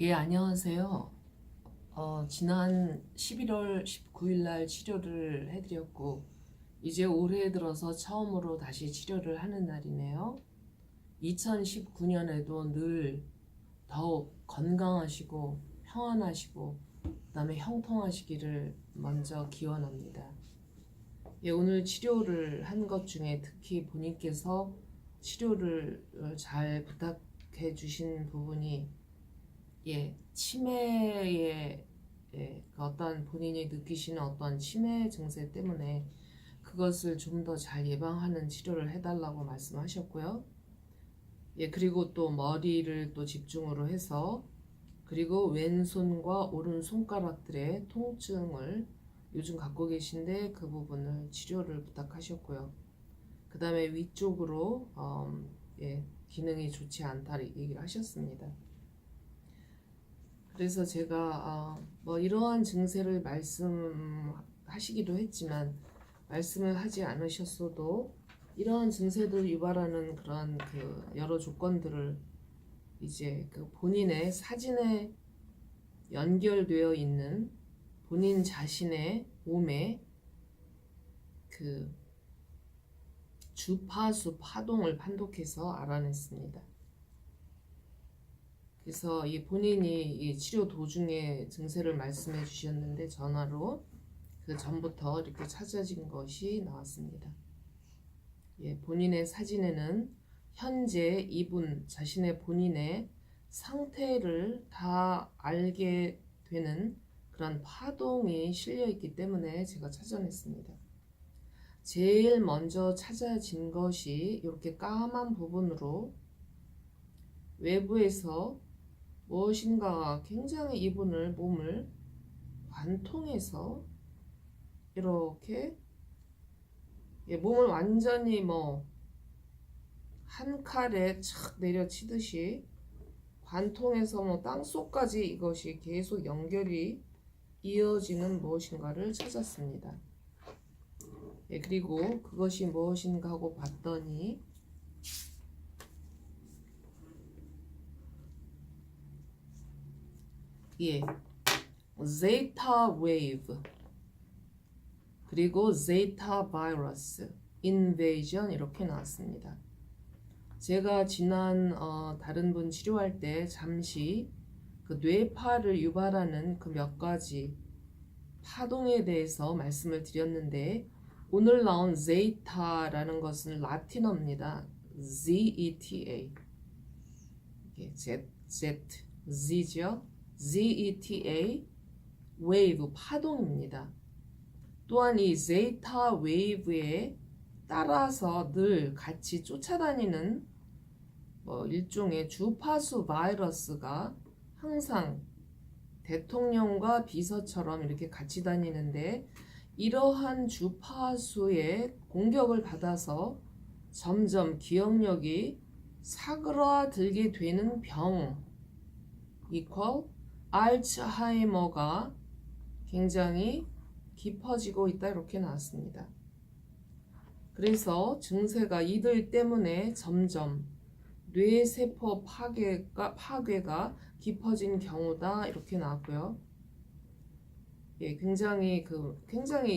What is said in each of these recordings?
예, 안녕하세요. 지난 11월 19일 날 치료를 해드렸고, 이제 올해 들어서 처음으로 다시 치료를 하는 날이네요. 2019년에도 늘 더욱 건강하시고, 평안하시고, 그다음에 형통하시기를 먼저 기원합니다. 예, 오늘 치료를 한 것 중에 특히 본인께서 치료를 잘 부탁해 주신 부분이 치매의 그 어떤 본인이 느끼시는 어떤 치매 증세 때문에 그것을 좀 더 잘 예방하는 치료를 해달라고 말씀하셨고요. 그리고 또 머리를 또 집중으로 해서 그리고 왼손과 오른손가락들의 통증을 요즘 갖고 계신데 그 부분을 치료를 부탁하셨고요. 그 다음에 위쪽으로 기능이 좋지 않다 얘기를 하셨습니다. 그래서 제가 뭐 이러한 증세를 말씀하시기도 했지만 말씀을 하지 않으셨어도 이러한 증세를 유발하는 그런 그 여러 조건들을 이제 그 본인의 사진에 연결되어 있는 본인 자신의 몸에 그 주파수 파동을 판독해서 알아냈습니다. 그래서 이 본인이 이 치료 도중에 증세를 말씀해 주셨는데 전화로 그 전부터 이렇게 찾아진 것이 나왔습니다. 본인의 사진에는 현재 이분 자신의 본인의 상태를 다 알게 되는 그런 파동이 실려 있기 때문에 제가 찾아냈습니다. 제일 먼저 찾아진 것이 이렇게 까만 부분으로 외부에서 무엇인가 굉장히 이분을 몸을 관통해서 이렇게 몸을 완전히 뭐 한 칼에 착 내려치듯이 관통해서 뭐 땅속까지 이것이 계속 연결이 이어지는 무엇인가를 찾았습니다. 그리고 그것이 무엇인가 하고 봤더니 제타 웨이브 그리고 제타 바이러스 인베이전 이렇게 나왔습니다. 제가 지난 다른 분 치료할 때 잠시 그 뇌파를 유발하는 그 몇 가지 파동에 대해서 말씀을 드렸는데 오늘 나온 제타라는 것은 라틴어입니다. ZETA Z죠. ZETA 웨이브 파동입니다. 또한 이 제타 웨이브에 따라서 늘 같이 쫓아다니는 일종의 주파수 바이러스가 항상 대통령과 비서처럼 이렇게 같이 다니는데 이러한 주파수의 공격을 받아서 점점 기억력이 사그라들게 되는 병 이퀄 알츠하이머가 굉장히 깊어지고 있다 이렇게 나왔습니다. 그래서 증세가 이들 때문에 점점 뇌세포 파괴가 깊어진 경우다 이렇게 나왔고요. 굉장히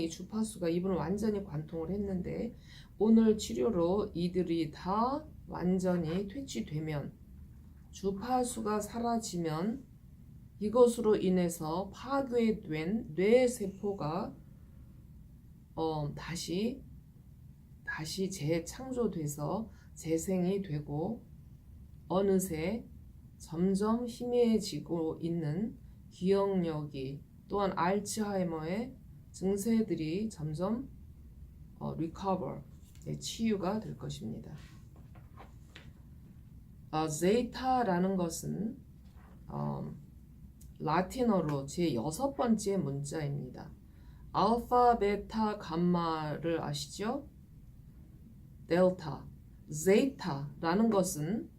이 주파수가 이분을 완전히 관통을 했는데 오늘 치료로 이들이 다 완전히 퇴치되면 주파수가 사라지면 이것으로 인해서 파괴된 뇌세포가 다시 재창조돼서 재생이 되고 어느새 점점 희미해지고 있는 기억력이 또한 알츠하이머의 증세들이 점점 recover, 치유가 될 것입니다. 제타라는 것은 라틴어로 제 6번째 문자입니다. 알파, 베타, 감마를 아시죠? 델타, 제타라는 것은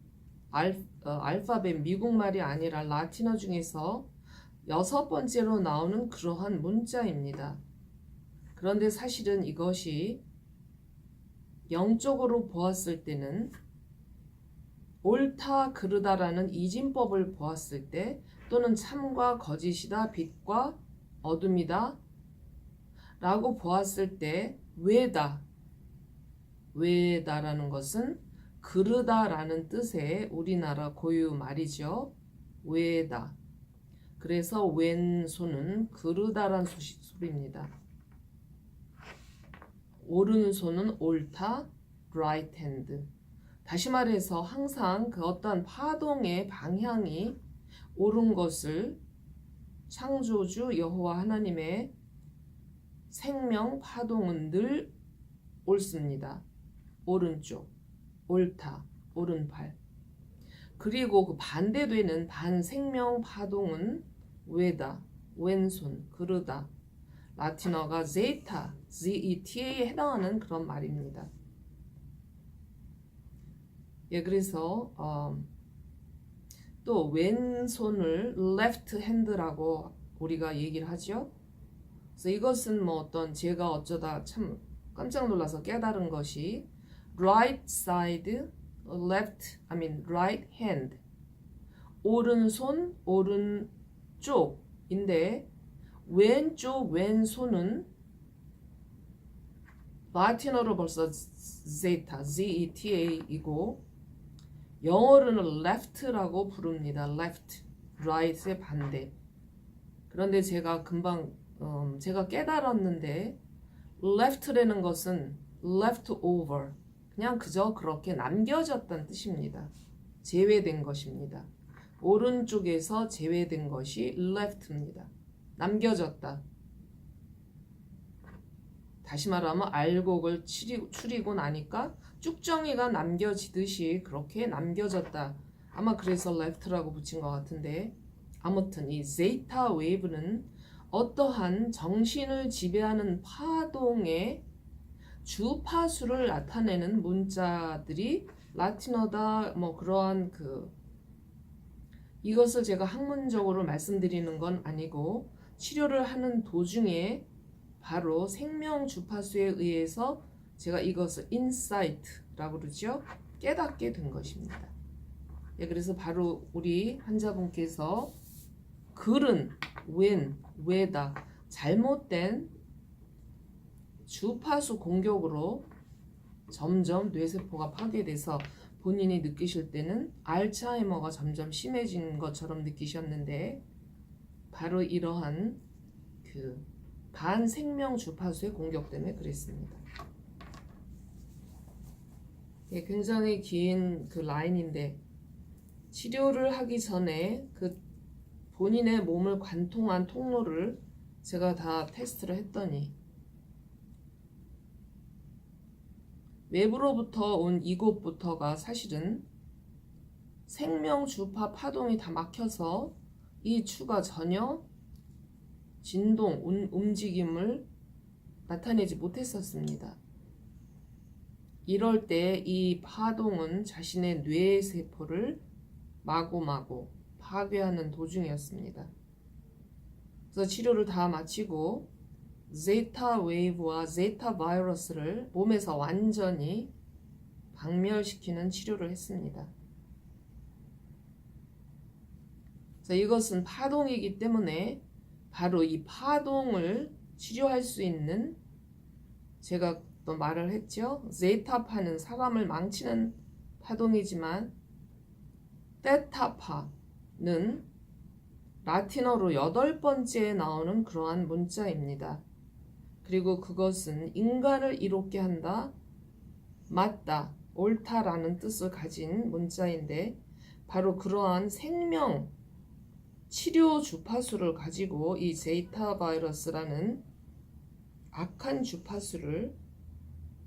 알파벳 미국말이 아니라 라틴어 중에서 6번째로 나오는 그러한 문자입니다. 그런데 사실은 이것이 영적으로 보았을 때는 옳다, 그르다라는 이진법을 보았을 때 또는 참과 거짓이다, 빛과 어둠이다 라고 보았을 때 왜다라는 것은 그르다라는 뜻의 우리나라 고유 말이죠. 왜다. 그래서 왼손은 그르다란 소리입니다. 오른손은 옳다, right hand. 다시 말해서 항상 그 어떤 파동의 방향이 옳은 것을 창조주 여호와 하나님의 생명 파동은 늘 옳습니다. 오른쪽, 옳다, 오른팔. 그리고 그 반대되는 반생명 파동은 왜다, 왼손, 그르다. 라틴어가 제타, ZETA에 해당하는 그런 말입니다. 예, 그래서 또 왼손을 left hand라고 우리가 얘기를 하죠. 그래서 이것은 뭐 어떤 제가 어쩌다 참 깜짝 놀라서 깨달은 것이 right side, right hand. 오른손, 오른쪽인데 왼쪽 왼손은 라틴어로 벌써 zeta, Z-E-T-A이고 영어로는 left라고 부릅니다. left, right의 반대. 그런데 제가 금방 제가 깨달았는데 left라는 것은 left over, 그냥 그저 그렇게 남겨졌다는 뜻입니다. 제외된 것입니다. 오른쪽에서 제외된 것이 left입니다. 남겨졌다. 다시 말하면 알곡을 추리고 나니까 쭉정이가 남겨지듯이 그렇게 남겨졌다. 아마 그래서 left라고 붙인 것 같은데, 아무튼 이 제타 웨이브는 어떠한 정신을 지배하는 파동의 주파수를 나타내는 문자들이 라틴어다, 뭐 그러한 이것을 제가 학문적으로 말씀드리는 건 아니고 치료를 하는 도중에 바로 생명 주파수에 의해서 제가 이것을 인사이트라고 그러죠. 깨닫게 된 것입니다. 예, 그래서 바로 우리 환자분께서 글은 왜다 잘못된 주파수 공격으로 점점 뇌세포가 파괴돼서 본인이 느끼실 때는 알츠하이머가 점점 심해진 것처럼 느끼셨는데 바로 이러한 반생명 주파수의 공격 때문에 그랬습니다. 예, 굉장히 긴 라인인데 치료를 하기 전에 본인의 몸을 관통한 통로를 제가 다 테스트를 했더니 외부로부터 온 이곳부터가 사실은 생명 주파 파동이 다 막혀서 이 추가 전혀 진동, 움직임을 나타내지 못했었습니다. 이럴 때 이 파동은 자신의 뇌세포를 마구마구 파괴하는 도중이었습니다. 그래서 치료를 다 마치고 제타 웨이브와 제타 바이러스를 몸에서 완전히 박멸시키는 치료를 했습니다. 그래서 이것은 파동이기 때문에 바로 이 파동을 치료할 수 있는, 제가 또 말을 했죠. 제타파는 사람을 망치는 파동이지만 테타파는 라틴어로 8번째에 나오는 그러한 문자입니다. 그리고 그것은 인간을 이롭게 한다, 맞다, 옳다라는 뜻을 가진 문자인데 바로 그러한 생명 치료 주파수를 가지고 이 제타 바이러스라는 악한 주파수를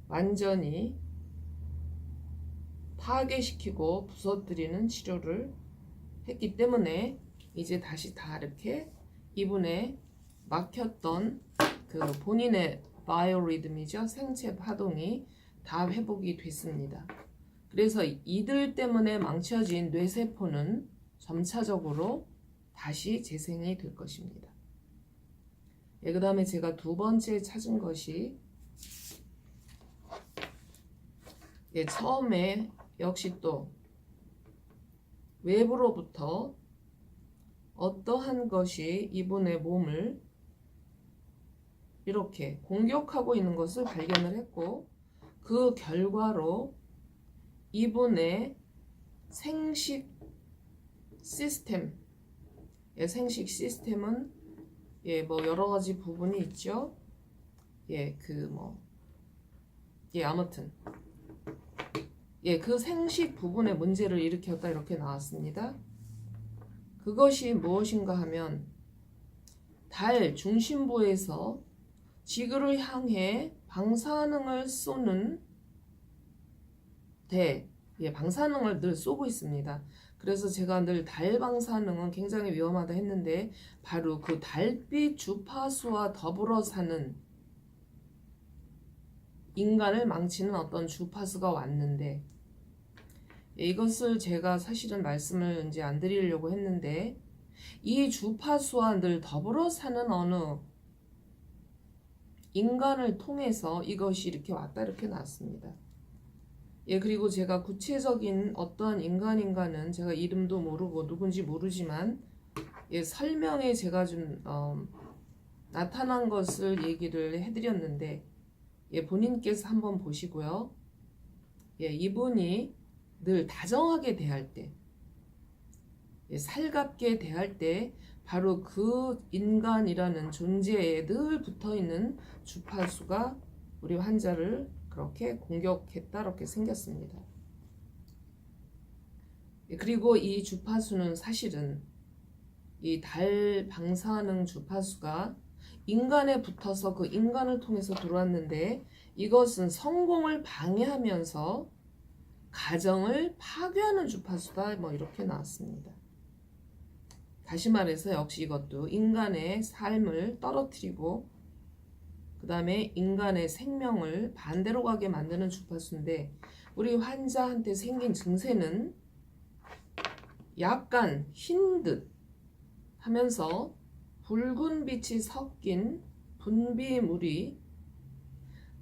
완전히 파괴시키고 부서뜨리는 치료를 했기 때문에 이제 다시 다 이렇게 이분의 막혔던 본인의 바이오리듬이죠. 생체 파동이 다 회복이 됐습니다. 그래서 이들 때문에 망쳐진 뇌세포는 점차적으로 다시 재생이 될 것입니다. 예, 그 다음에 제가 두 번째 찾은 것이 처음에 역시 또 외부로부터 어떠한 것이 이분의 몸을 이렇게 공격하고 있는 것을 발견을 했고, 그 결과로 이분의 생식 시스템, 생식 시스템은 뭐 여러 가지 부분이 있죠. 아무튼 그 생식 부분의 문제를 일으켰다 이렇게 나왔습니다. 그것이 무엇인가 하면 달 중심부에서 지구를 향해 방사능을 쏘는 방사능을 늘 쏘고 있습니다. 그래서 제가 늘 달 방사능은 굉장히 위험하다 했는데, 바로 그 달빛 주파수와 더불어 사는 인간을 망치는 어떤 주파수가 왔는데, 이것을 제가 사실은 말씀을 이제 안 드리려고 했는데, 이 주파수와 늘 더불어 사는 어느 인간을 통해서 이것이 이렇게 왔다 이렇게 나왔습니다. 그리고 제가 구체적인 어떤 인간인가는 제가 이름도 모르고 누군지 모르지만 설명에 제가 좀 나타난 것을 얘기를 해드렸는데, 본인께서 한번 보시고요. 이분이 늘 다정하게 대할 때, 살갑게 대할 때 바로 그 인간이라는 존재에 늘 붙어있는 주파수가 우리 환자를 그렇게 공격했다 이렇게 생겼습니다. 그리고 이 주파수는 사실은 이 달 방사능 주파수가 인간에 붙어서 그 인간을 통해서 들어왔는데, 이것은 성공을 방해하면서 가정을 파괴하는 주파수다 뭐 이렇게 나왔습니다. 다시 말해서 역시 이것도 인간의 삶을 떨어뜨리고 그 다음에 인간의 생명을 반대로 가게 만드는 주파수인데, 우리 환자한테 생긴 증세는 약간 흰 듯 하면서 붉은 빛이 섞인 분비물이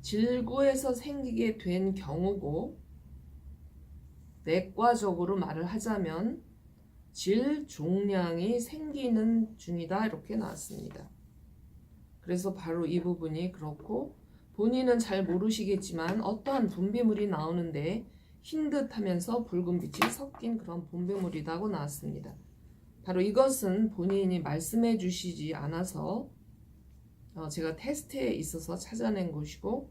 질구에서 생기게 된 경우고, 내과적으로 말을 하자면 질종양이 생기는 중이다 이렇게 나왔습니다. 그래서 바로 이 부분이 그렇고, 본인은 잘 모르시겠지만 어떠한 분비물이 나오는데 흰 듯하면서 붉은 빛이 섞인 그런 분비물이라고 나왔습니다. 바로 이것은 본인이 말씀해 주시지 않아서 제가 테스트에 있어서 찾아낸 것이고,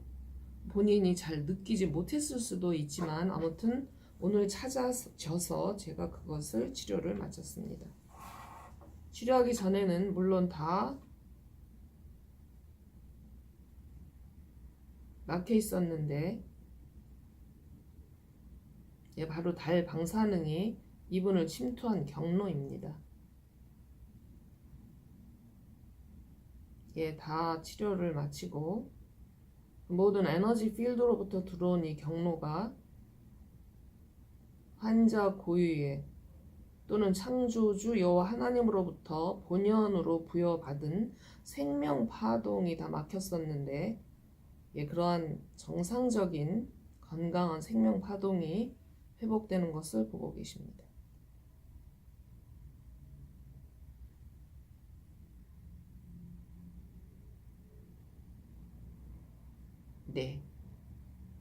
본인이 잘 느끼지 못했을 수도 있지만 아무튼 오늘 찾아져서 제가 그것을 치료를 마쳤습니다. 치료하기 전에는 물론 다 막혀 있었는데, 바로 달 방사능이 이분을 침투한 경로입니다. 다 치료를 마치고 모든 에너지 필드로부터 들어온 이 경로가 환자 고유의 또는 창조주 여호와 하나님으로부터 본연으로 부여받은 생명 파동이 다 막혔었는데, 그러한 정상적인 건강한 생명 파동이 회복되는 것을 보고 계십니다.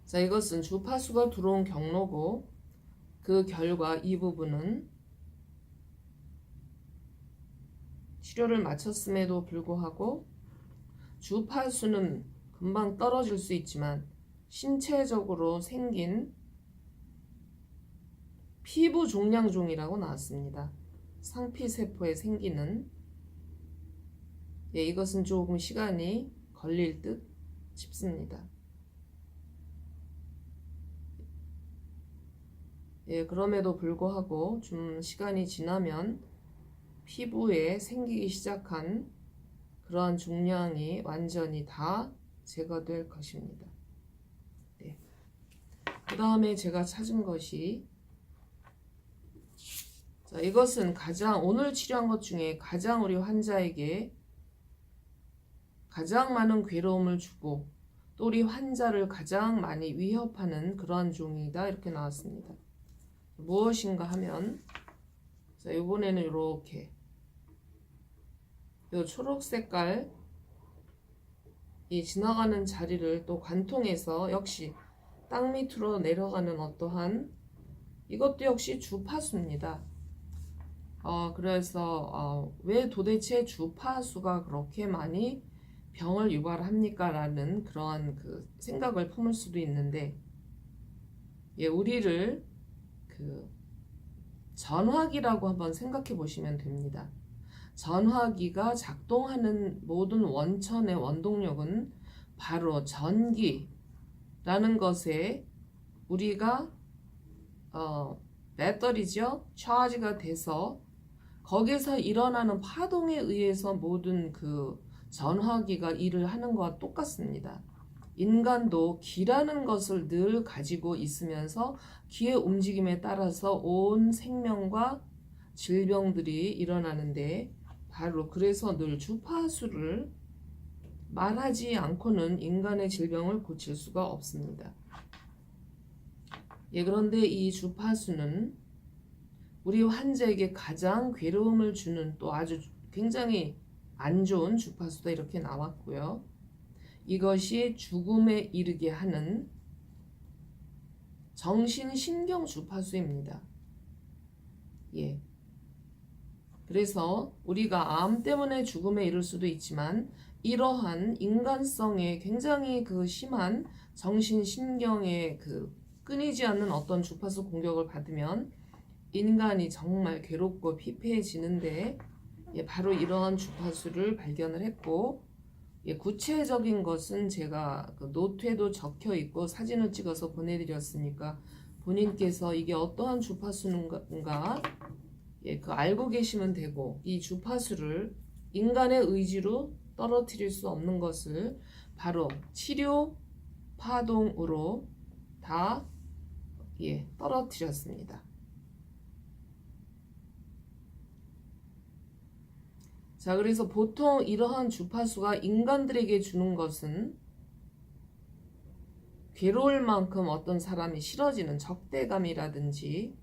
자, 이것은 주파수가 들어온 경로고, 그 결과 이 부분은 치료를 마쳤음에도 불구하고 주파수는 금방 떨어질 수 있지만 신체적으로 생긴 피부 종양종이라고 나왔습니다. 상피세포에 생기는, 이것은 조금 시간이 걸릴 듯 싶습니다. 그럼에도 불구하고 좀 시간이 지나면 피부에 생기기 시작한 그러한 종양이 완전히 다 제거될 것입니다. 그 다음에 제가 찾은 것이, 자, 이것은 오늘 치료한 것 중에 가장 우리 환자에게 가장 많은 괴로움을 주고 또 우리 환자를 가장 많이 위협하는 그러한 종이다 이렇게 나왔습니다. 무엇인가 하면 자, 이번에는 이렇게 요 초록 색깔 이 지나가는 자리를 또 관통해서 역시 땅 밑으로 내려가는 어떠한 이것도 역시 주파수입니다. 그래서 왜 도대체 주파수가 그렇게 많이 병을 유발합니까? 라는 그러한 그 생각을 품을 수도 있는데, 예, 우리를 그 전화기라고 한번 생각해 보시면 됩니다. 전화기가 작동하는 모든 원천의 원동력은 바로 전기라는 것에 우리가 배터리죠. 차지가 돼서 거기서 일어나는 파동에 의해서 모든 그 전화기가 일을 하는 것과 똑같습니다. 인간도 기라는 것을 늘 가지고 있으면서 기의 움직임에 따라서 온 생명과 질병들이 일어나는데 바로 그래서 늘 주파수를 말하지 않고는 인간의 질병을 고칠 수가 없습니다. 예, 그런데 이 주파수는 우리 환자에게 가장 괴로움을 주는 또 아주 굉장히 안 좋은 주파수다 이렇게 나왔고요. 이것이 죽음에 이르게 하는 정신신경 주파수입니다. 예. 그래서 우리가 암 때문에 죽음에 이를 수도 있지만 이러한 인간성의 굉장히 그 심한 정신신경의 그 끊이지 않는 어떤 주파수 공격을 받으면 인간이 정말 괴롭고 피폐해지는데 바로 이러한 주파수를 발견을 했고 구체적인 것은 제가 그 노트에도 적혀 있고 사진을 찍어서 보내드렸으니까 본인께서 이게 어떠한 주파수인가 그 알고 계시면 되고 이 주파수를 인간의 의지로 떨어뜨릴 수 없는 것을 바로 치료 파동으로 다 떨어뜨렸습니다. 자, 그래서 보통 이러한 주파수가 인간들에게 주는 것은 괴로울 만큼 어떤 사람이 싫어지는 적대감이라든지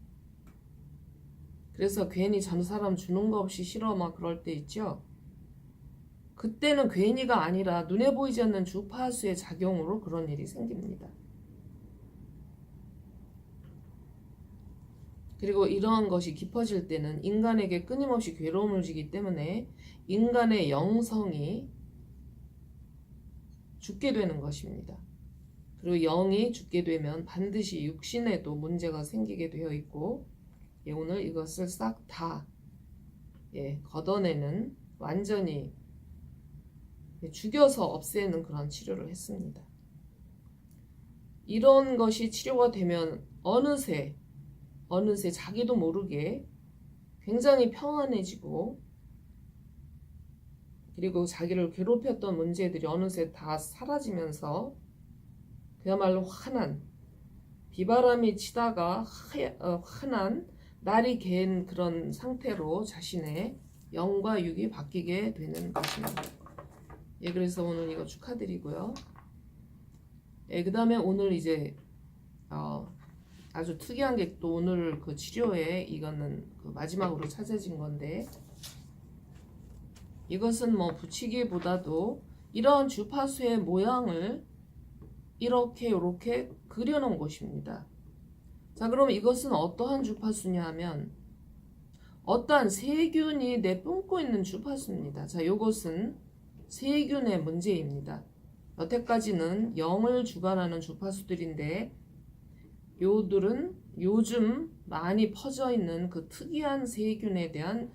그래서 괜히 저 사람 주는 거 없이 싫어 막 그럴 때 있죠. 그때는 괜히가 아니라 눈에 보이지 않는 주파수의 작용으로 그런 일이 생깁니다. 그리고 이러한 것이 깊어질 때는 인간에게 끊임없이 괴로움을 주기 때문에 인간의 영성이 죽게 되는 것입니다. 그리고 영이 죽게 되면 반드시 육신에도 문제가 생기게 되어 있고 오늘 이것을 싹 다 걷어내는 완전히 죽여서 없애는 그런 치료를 했습니다. 이런 것이 치료가 되면 어느새 자기도 모르게 굉장히 평안해지고 그리고 자기를 괴롭혔던 문제들이 어느새 다 사라지면서 그야말로 환한 비바람이 치다가 환한 날이 갠 그런 상태로 자신의 영과 육이 바뀌게 되는 것입니다. 그래서 오늘 이거 축하드리고요. 그 다음에 오늘 이제 아주 특이한 게 또 오늘 그 치료에 이거는 그 마지막으로 찾아진 건데 이것은 뭐 붙이기보다도 이런 주파수의 모양을 이렇게 그려놓은 것입니다. 자, 그럼 이것은 어떠한 주파수냐 하면 어떠한 세균이 내뿜고 있는 주파수입니다. 자, 이것은 세균의 문제입니다. 여태까지는 영을 주관하는 주파수들인데 요들은 요즘 많이 퍼져 있는 그 특이한 세균에 대한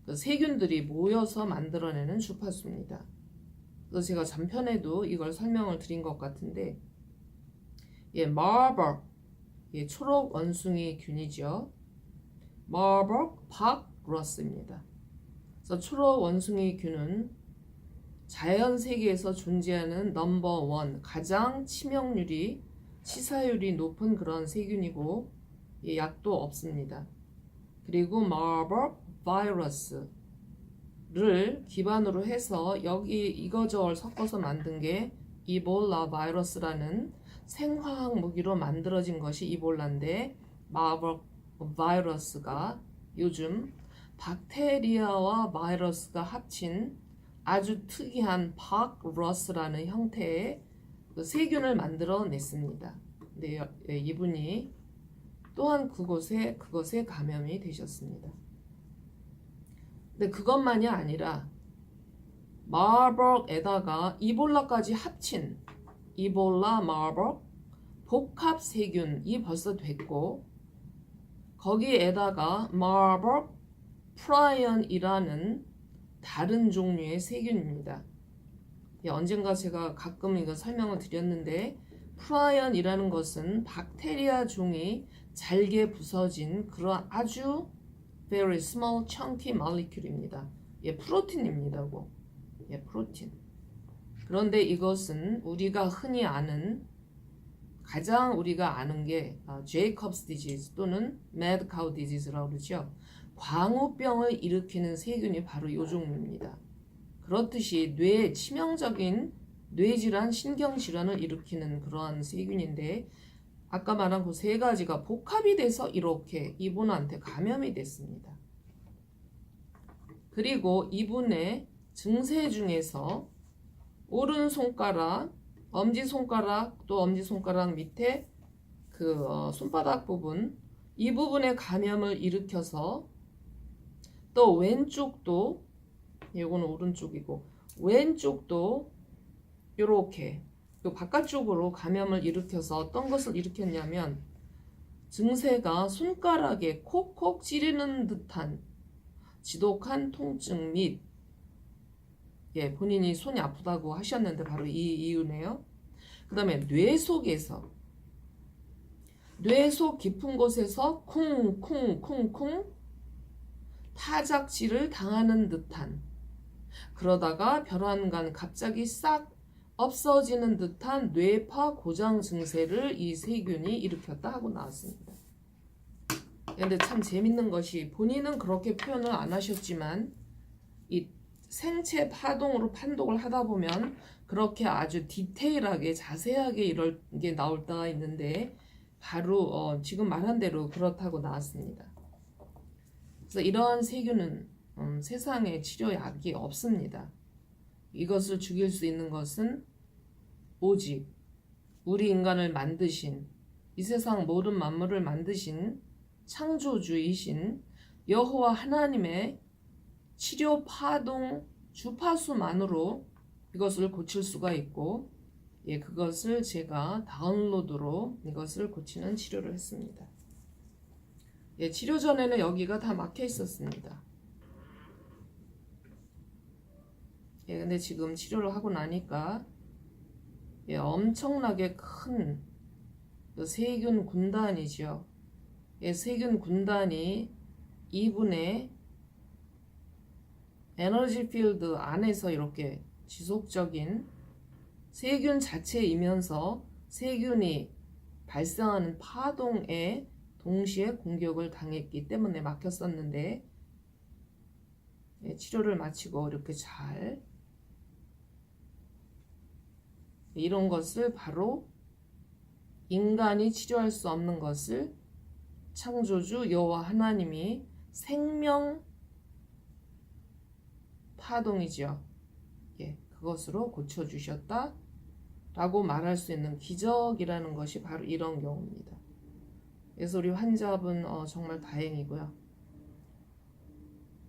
그 세균들이 모여서 만들어내는 주파수입니다. 그래서 제가 전편에도 이걸 설명을 드린 것 같은데 마버그 초록 원숭이 균이죠. 마버그 바이러스입니다. 그래서 초록 원숭이 균은 자연 세계에서 존재하는 넘버 원 가장 치사율이 높은 그런 세균이고 약도 없습니다. 그리고 마버그 바이러스를 기반으로 해서 여기 이거저걸 섞어서 만든 게 이볼라 바이러스라는 생화학 무기로 만들어진 것이 이볼라인데 마버그 바이러스가 요즘 박테리아와 바이러스가 합친 아주 특이한 박러스라는 형태의 그 세균을 만들어냈습니다. 근데 이분이 또한 그것에 감염이 되셨습니다. 근데 그것만이 아니라 마버그에다가 이볼라까지 합친 이볼라, 마버그, 복합 세균이 벌써 됐고 거기에다가 마버그 프라이언이라는 다른 종류의 세균입니다. 언젠가 제가 가끔 이거 설명을 드렸는데 프라이언이라는 것은 박테리아 종이 잘게 부서진 그런 아주 very small chunky molecule입니다. 프로틴입니다. 프로틴. 그런데 이것은 우리가 흔히 아는 가장 우리가 아는 게 제이콥스 디지즈 또는 매드 카우 디지즈라고 그러죠. 광우병을 일으키는 세균이 바로 이 종류입니다. 그렇듯이 치명적인 뇌질환, 신경질환을 일으키는 그러한 세균인데 아까 말한 그 세 가지가 복합이 돼서 이렇게 이분한테 감염이 됐습니다. 그리고 이분의 증세 중에서 오른손가락, 엄지손가락, 또 엄지손가락 밑에 그 손바닥 부분, 이 부분에 감염을 일으켜서 또 왼쪽도, 이거는 오른쪽이고 왼쪽도 이렇게 바깥쪽으로 감염을 일으켜서 어떤 것을 일으켰냐면 증세가 손가락에 콕콕 찌르는 듯한 지독한 통증 및 본인이 손이 아프다고 하셨는데 바로 이 이유네요. 그 다음에 뇌 속 깊은 곳에서 쿵쿵쿵쿵 타작질을 당하는 듯한 그러다가 별안간 갑자기 싹 없어지는 듯한 뇌파 고장 증세를 이 세균이 일으켰다 하고 나왔습니다. 근데 참 재밌는 것이 본인은 그렇게 표현을 안 하셨지만 이 생체 파동으로 판독을 하다 보면 그렇게 아주 디테일하게 자세하게 이럴 게 나올 때가 있는데 바로 지금 말한 대로 그렇다고 나왔습니다. 그래서 이러한 세균은 세상에 치료약이 없습니다. 이것을 죽일 수 있는 것은 오직 우리 인간을 만드신 이 세상 모든 만물을 만드신 창조주이신 여호와 하나님의 치료 파동 주파수만으로 이것을 고칠 수가 있고 그것을 제가 다운로드로 이것을 고치는 치료를 했습니다. 치료 전에는 여기가 다 막혀 있었습니다. 근데 지금 치료를 하고 나니까 엄청나게 큰 세균 군단이죠. 세균 군단이 이분의 에너지 필드 안에서 이렇게 지속적인 세균 자체이면서 세균이 발생하는 파동에 동시에 공격을 당했기 때문에 막혔었는데 치료를 마치고 이렇게 잘 이런 것을 바로 인간이 치료할 수 없는 것을 창조주 여호와 하나님이 생명 파동이죠. 그것으로 고쳐주셨다 라고 말할 수 있는 기적이라는 것이 바로 이런 경우입니다. 그래서 우리 환자분 정말 다행이고요.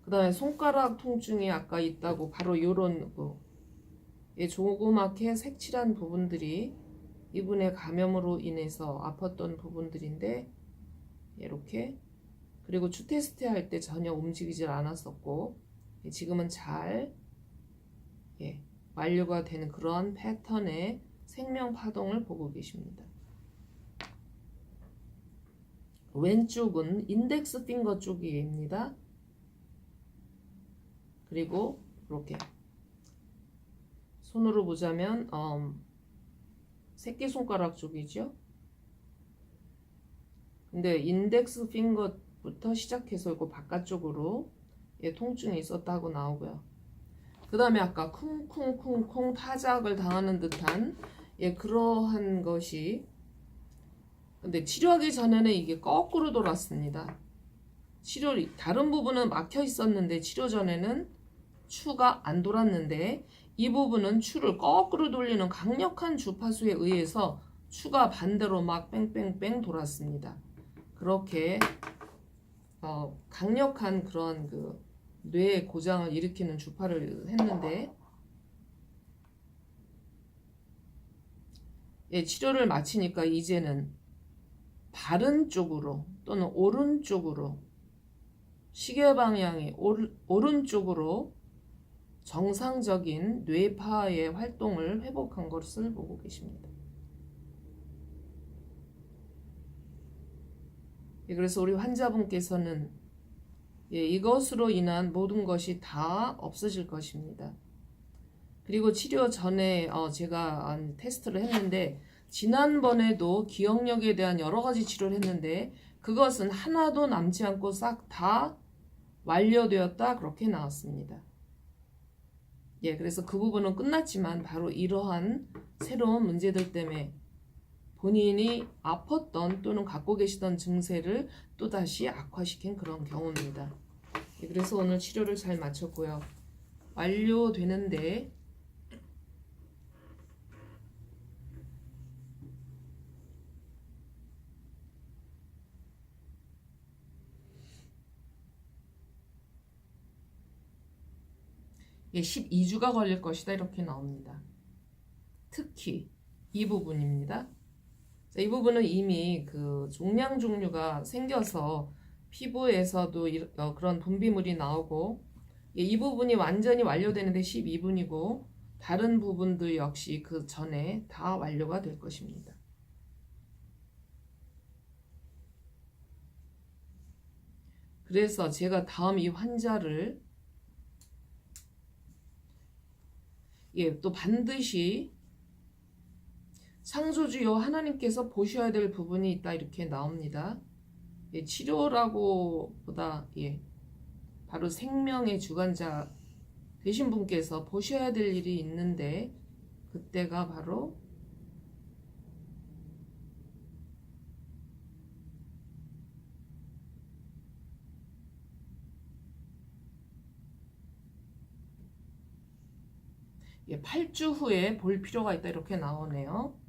그 다음에 손가락 통증이 아까 있다고 바로 요런 조그맣게 색칠한 부분들이 이분의 감염으로 인해서 아팠던 부분들인데 이렇게 그리고 추테스트 할 때 전혀 움직이질 않았었고 지금은 잘 완료가 되는 그런 패턴의 생명 파동을 보고 계십니다. 왼쪽은 인덱스 핑거 쪽입니다. 그리고 이렇게 손으로 보자면 새끼손가락 쪽이죠. 근데 인덱스 핑거부터 시작해서 이거 바깥쪽으로 통증이 있었다고 나오고요. 그 다음에 아까 쿵쿵쿵쿵 타작을 당하는 듯한 그러한 것이 근데 치료하기 전에는 이게 거꾸로 돌았습니다. 다른 부분은 막혀 있었는데 치료 전에는 추가 안 돌았는데 이 부분은 추를 거꾸로 돌리는 강력한 주파수에 의해서 추가 반대로 막 뺑뺑뺑 돌았습니다. 그렇게 강력한 그런 그 뇌 고장을 일으키는 주파를 했는데 치료를 마치니까 이제는 바른 쪽으로 또는 오른쪽으로 시계 방향이 오른쪽으로 정상적인 뇌파의 활동을 회복한 것을 보고 계십니다. 그래서 우리 환자분께서는 이것으로 인한 모든 것이 다 없어질 것입니다. 그리고 치료 전에 제가 테스트를 했는데 지난번에도 기억력에 대한 여러 가지 치료를 했는데 그것은 하나도 남지 않고 싹 다 완료되었다 그렇게 나왔습니다. 그래서 그 부분은 끝났지만 바로 이러한 새로운 문제들 때문에 본인이 아팠던 또는 갖고 계시던 증세를 또다시 악화시킨 그런 경우입니다. 그래서 오늘 치료를 잘 마쳤고요. 완료되는데 예, 12주가 걸릴 것이다 이렇게 나옵니다. 특히 이 부분입니다. 이 부분은 이미 그 종양 종류가 생겨서 피부에서도 그런 분비물이 나오고 이 부분이 완전히 완료되는데 12분이고 다른 부분도 역시 그 전에 다 완료가 될 것입니다. 그래서 제가 다음 이 환자를 또 반드시 창조주여 하나님께서 보셔야 될 부분이 있다 이렇게 나옵니다. 치료라고 보다 바로 생명의 주관자 되신 분께서 보셔야 될 일이 있는데 그때가 바로 예, 8주 후에 볼 필요가 있다 이렇게 나오네요.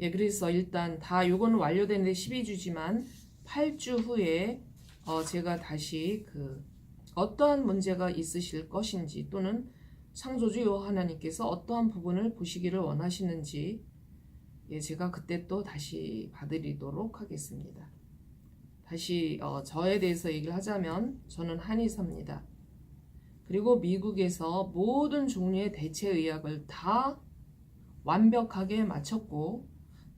예, 그래서 일단 다 요거는 완료되는데 12주지만 8주 후에 제가 다시 어떠한 문제가 있으실 것인지 또는 창조주 여호와 하나님께서 어떠한 부분을 보시기를 원하시는지 제가 그때 또 다시 봐드리도록 하겠습니다. 다시 저에 대해서 얘기를 하자면 저는 한의사입니다. 그리고 미국에서 모든 종류의 대체의학을 다 완벽하게 마쳤고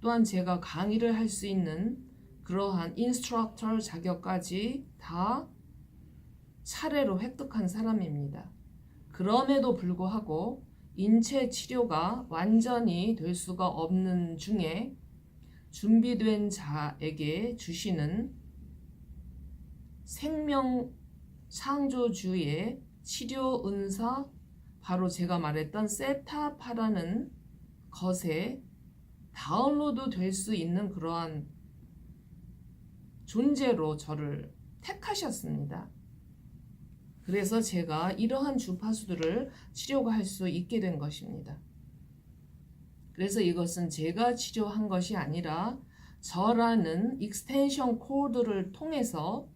또한 제가 강의를 할 수 있는 그러한 인스트럭터 자격까지 다 차례로 획득한 사람입니다. 그럼에도 불구하고 인체 치료가 완전히 될 수가 없는 중에 준비된 자에게 주시는 생명 창조주의 치료 은사, 바로 제가 말했던 세타파라는 것에 다운로드 될 수 있는 그러한 존재로 저를 택하셨습니다. 그래서 제가 이러한 주파수들을 치료가 할 수 있게 된 것입니다. 그래서 이것은 제가 치료한 것이 아니라 저라는 익스텐션 코드를 통해서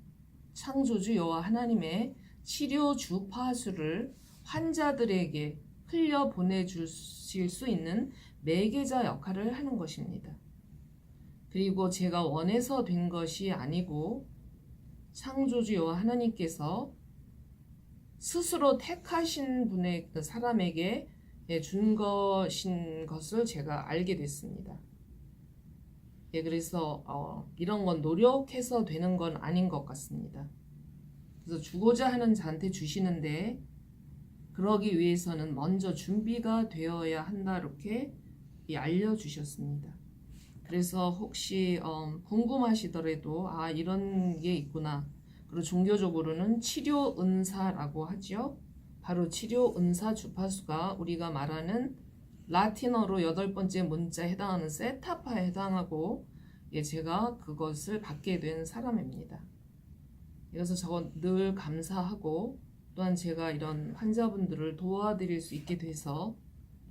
창조주 여호와 하나님의 치료 주파수를 환자들에게 흘려 보내주실 수 있는 매개자 역할을 하는 것입니다. 그리고 제가 원해서 된 것이 아니고 창조주 여호와 하나님께서 스스로 택하신 분의 그 사람에게 준 것인 것을 제가 알게 됐습니다. 그래서 이런 건 노력해서 되는 건 아닌 것 같습니다. 그래서 주고자 하는 자한테 주시는데 그러기 위해서는 먼저 준비가 되어야 한다 이렇게 알려주셨습니다. 그래서 혹시 궁금하시더라도 이런 게 있구나. 그리고 종교적으로는 치료 은사라고 하죠. 바로 치료 은사 주파수가 우리가 말하는 라틴어로 8번째 문자에 해당하는 세타파에 해당하고 제가 그것을 받게 된 사람입니다. 그래서 저건 늘 감사하고 또한 제가 이런 환자분들을 도와드릴 수 있게 돼서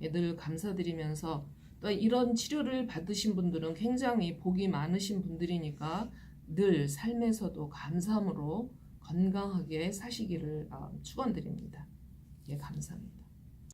늘 감사드리면서 또 이런 치료를 받으신 분들은 굉장히 복이 많으신 분들이니까 늘 삶에서도 감사함으로 건강하게 사시기를 축원드립니다. 예, 감사합니다.